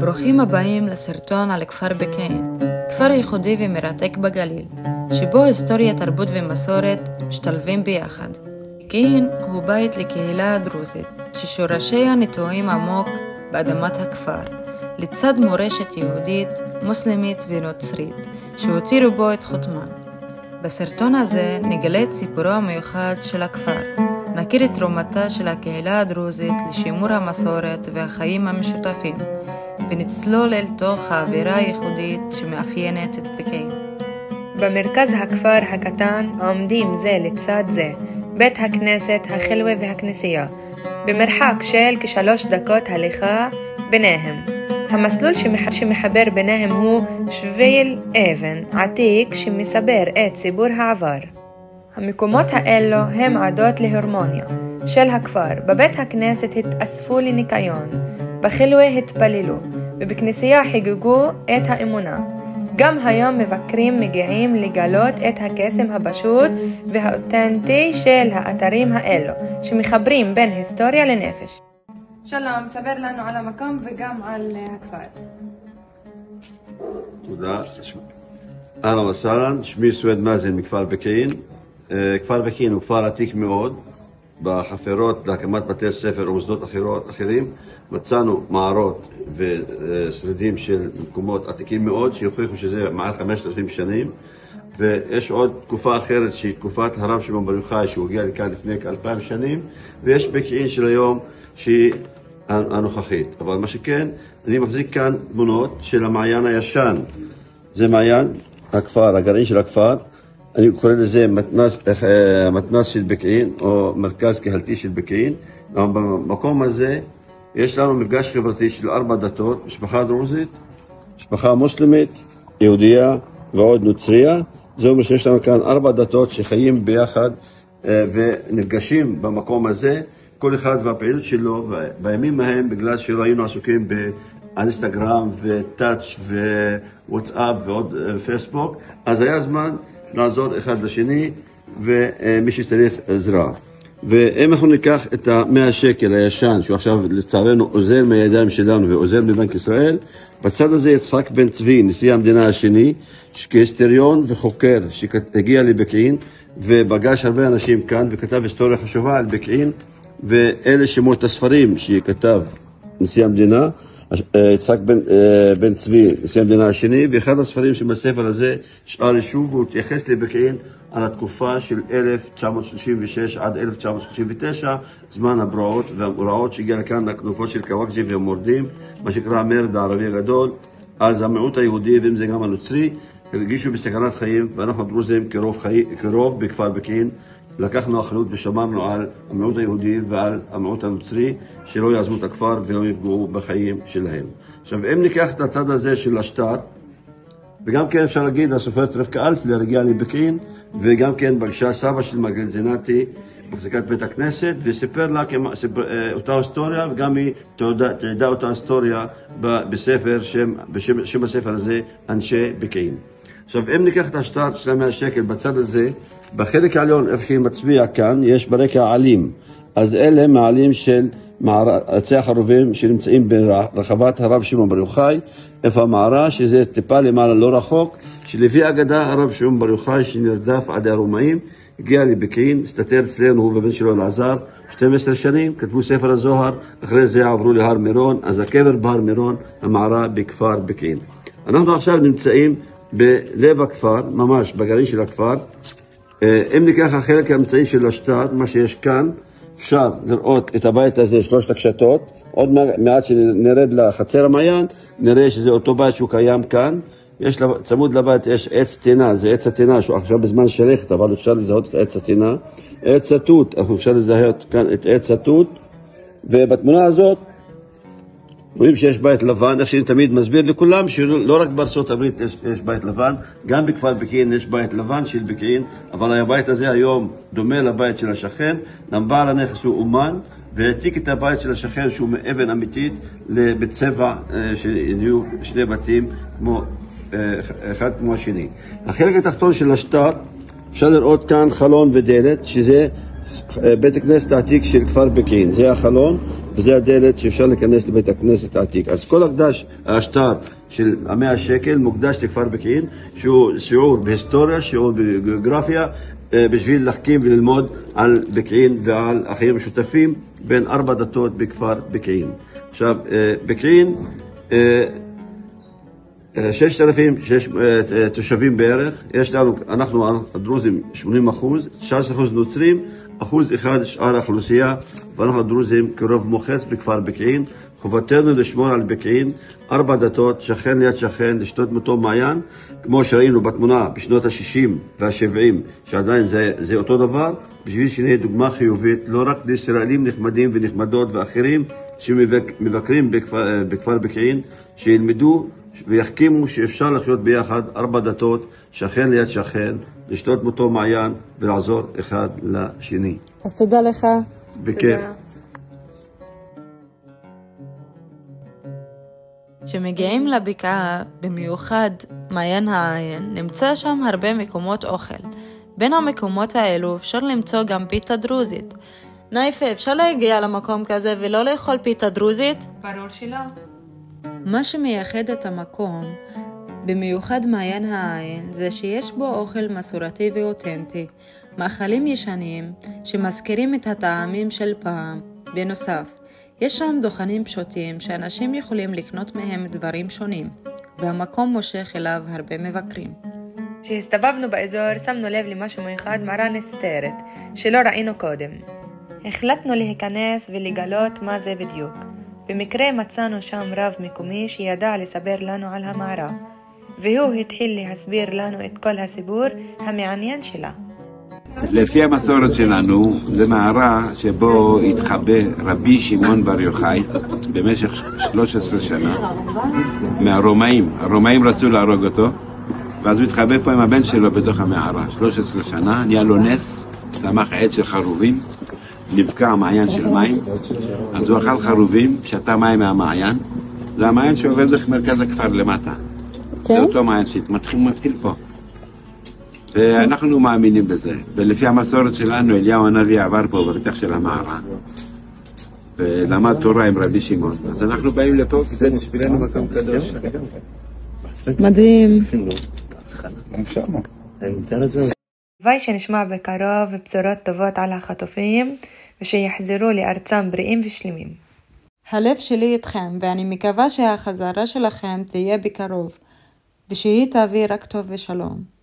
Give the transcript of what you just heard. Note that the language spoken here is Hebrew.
ברוכים הבאים לסרטון על כפר בקיעין, כפר ייחודי ומרתק בגליל, שבו היסטוריה, תרבות ומסורת משתלבים ביחד. בקיעין הוא בית לקהילה הדרוזית, ששורשיה נטועים עמוק באדמת הכפר, לצד מורשת יהודית, מוסלמית ונוצרית, שהותירו בו את חותמן. בסרטון הזה נגלה את סיפורו המיוחד של הכפר, נכיר את תרומתה של הקהילה הדרוזית לשימור המסורת והחיים המשותפים, ונצלול אל תוך האווירה הייחודית שמאפיינת את בקיעין. במרכז הכפר הקטן עומדים זה לצד זה בית הכנסת, החלווה והכנסייה, במרחק של כ3 דקות הליכה ביניהם. המסלול שמחבר ביניהם הוא שביל אבן עתיק שמסבר את סיפור העבר. המקומות האלו הם עדות להרמוניה של הכפר. בבית הכנסת התאספו לניקיון, בחלווה התפללו, ובכנסייה חגגו את האמונה. גם היום מבקרים מגיעים לגלות את הקסם הפשוט והאותנטי של האתרים האלו, שמחברים בין היסטוריה לנפש. שלום, ספר לנו על המקום וגם על הכפר. תודה. אהלן וסהלן, שמי סואד מאזן מכפר בקיעין. כפר בקיעין הוא כפר עתיק מאוד. בחפירות להקמת בתי ספר ומוסדות אחרים מצאנו מערות ושרידים של מקומות עתיקים מאוד שיוכיחו שזה מעל 5,000 שנים, ויש עוד תקופה אחרת שהיא תקופת הרב שמעון בר יוחאי שהוא הגיע לכאן לפני כ2,000 שנים, ויש בקיעין של היום שהיא הנוכחית. אבל מה שכן, אני מחזיק כאן תמונות של המעיין הישן. זה מעיין הכפר, הגרעין של הכפר. אני קורא לזה מתנ"ס של בקיעין, או מרכז קהילתי של בקיעין. במקום הזה יש לנו מפגש חברתי של 4 דתות, משפחה דרוזית, משפחה מוסלמית, יהודייה ועוד נוצריה. זה אומר שיש לנו כאן 4 דתות שחיים ביחד ונפגשים במקום הזה, כל אחד והפעילות שלו. בימים ההם, בגלל שלא היינו עסוקים באינסטגרם וטאץ' ווואטסאפ ועוד פייסבוק, אז היה זמן לעזור אחד לשני ומי שצריך עזרה. ואם אנחנו ניקח את ה100 שקל הישן, שהוא עכשיו לצערנו עוזר מהידיים שלנו ועוזר מבנק ישראל, בצד הזה יצחק בן צבי, נשיא המדינה השני, כהיסטוריון וחוקר שהגיע לבקיעין ופגש הרבה אנשים כאן וכתב היסטוריה חשובה על בקיעין, ואלה שמות הספרים שכתב נשיא המדינה, יצחק בן צבי, נשיא המדינה השני, ואחד הספרים שבספר הזה, שאר יישוב, הוא התייחס לבקיעין על התקופה של 1936 עד 1939, זמן הבראות והמאורעות שהגיע לכאן הכנופות של קוואקזי ומורדים, מה שקרא המרד הערבי הגדול. אז המיעוט היהודי, ואם זה גם הנוצרי, הרגישו בסכנת חיים, ואנחנו הדרוזים כרוב בכפר בקיעין, לקחנו אחריות ושמרנו על המיעוט היהודי ועל המיעוט הנוצרי שלא יעזבו את הכפר ולא יפגעו בחיים שלהם. עכשיו, אם ניקח את הצד הזה של השטר, וגם כן אפשר להגיד, הסופרת רבקה אלפלר הגיעה לבקיעין, וגם כן פגשה סבא של מרגלית זינתי, מחזיקת בית הכנסת, וסיפר לה אותה היסטוריה, וגם היא תעדה אותה היסטוריה בספר, שם הספר הזה, אנשי בקיעין. עכשיו, אם ניקח את השטר של 100 שקל בצד הזה, בחלק העליון, איפה שהיא מצביע כאן, יש ברקע עלים. אז אלה מעלים של עצי החרובים שנמצאים ברחבת הרב שמעון בר יוחאי, איפה המערה, שזה טיפה למעלה לא רחוק, שלפי אגדה הרב שמעון בר יוחאי שנרדף עד הרומאים, הגיע לבקיעין, הסתתר אצלנו הוא ובן שלו אלעזר 12 שנים, כתבו ספר הזוהר, אחרי זה עברו להר מירון, אז הקבר בהר מירון, המערה בכפר בקיעין. אנחנו עכשיו נמצאים בלב הכפר, ממש בגרעין של הכפר. אם ניקח החלק האמצעי של השטר, מה שיש כאן, אפשר לראות את הבית הזה, 3 הקשתות. עוד מעט שנרד לחצר המעיין, נראה שזה אותו בית שהוא קיים כאן. יש צמוד לבית, יש עץ תינה, זה עץ התינה, שהוא עכשיו בזמן שלכת, אבל אפשר לזהות את עץ התינה. עץ התות, אנחנו אפשר לזהות כאן את עץ התות. ובתמונה הזאת, רואים שיש בית לבן, איך שאני תמיד מסביר לכולם, שלא רק בארצות הברית יש בית לבן, גם בכפר בקיעין יש בית לבן של בקיעין, אבל הבית הזה היום דומה לבית של השכן. בעל הנכס הוא אומן, והעתיק את הבית של השכן שהוא מאבן אמיתית בצבע שיהיו 2 בתים אחד כמו השני. החלק התחתון של השטר, אפשר לראות כאן חלון ודלת, שזה בית הכנסת העתיק של כפר בקיעין. זה החלון, וזה הדלת שאפשר להיכנס לבית הכנסת העתיק. אז כל השטר של 100 שקל מוקדש לכפר פקיעין, שהוא שיעור בהיסטוריה, שיעור בגיאוגרפיה, בשביל להחכים וללמוד על פקיעין ועל החיים משותפים בין 4 דתות בכפר פקיעין. עכשיו, פקיעין 6,000 תושבים בערך, יש לנו, אנחנו הדרוזים 80%, 19% נוצרים, 1% שאר האוכלוסייה, ואנחנו הדרוזים כרוב מוחץ בכפר פקיעין. חובתנו לשמור על פקיעין, 4 דתות, שכן ליד שכן, לשתות מאותו מעיין, כמו שראינו בתמונה בשנות ה-60 וה-70, שעדיין זה אותו דבר, בשביל שנהיה דוגמה חיובית, לא רק לישראלים נחמדים ונחמדות ואחרים שמבקרים בכפר פקיעין, שילמדו ויחכימו שאפשר לחיות ביחד 4 דתות, שכן ליד שכן, לשתות מאותו מעיין ולעזור אחד לשני. אז תודה לך. בכיף. כשמגיעים לבקעה, במיוחד מעיין העין, נמצא שם הרבה מקומות אוכל. בין המקומות האלו אפשר למצוא גם פיתה דרוזית. נייפה, אפשר להגיע למקום כזה ולא לאכול פיתה דרוזית? ברור שלא. מה שמייחד את המקום, במיוחד מעיין העין, זה שיש בו אוכל מסורתי ואותנטי, מאכלים ישנים שמזכירים את הטעמים של פעם. בנוסף, יש שם דוכנים פשוטים שאנשים יכולים לקנות מהם דברים שונים, והמקום מושך אליו הרבה מבקרים. כשהסתובבנו באזור שמנו לב למשהו מיוחד מראה נסתרת, שלא ראינו קודם. החלטנו להיכנס ולגלות מה זה בדיוק. במקרה מצאנו שם רב מקומי שידע לספר לנו על המערה, והוא התחיל להסביר לנו את כל הסיפור המעניין שלה. לפי המסורת שלנו, זה מערה שבו התחבא רבי שמעון בר יוחאי במשך 13 שנה מהרומאים. הרומאים רצו להרוג אותו, ואז הוא התחבא פה עם הבן שלו בתוך המערה. 13 שנה, נהיה לו נס, צמח עץ של חרובים, נבקע מעיין של מים, אז הוא אכל חרובים, שתה מים מהמעיין. זה המעיין שעובד דרך מרכז הכפר למטה. זה אותו מעיין שמתחיל פה. ואנחנו מאמינים בזה, ולפי המסורת שלנו אליהו הנביא עבר פה בפתח של המערה ולמד תורה עם רבי שמעון, אז אנחנו באים לפה כי זה בשבילנו מקום קדוש. מדהים. הלוואי שנשמע בקרוב בשורות טובות על החטופים ושיחזרו לארצם בריאים ושלמים. הלב שלי איתכם, ואני מקווה שהחזרה שלכם תהיה בקרוב ושהיא תביא רק טוב ושלום.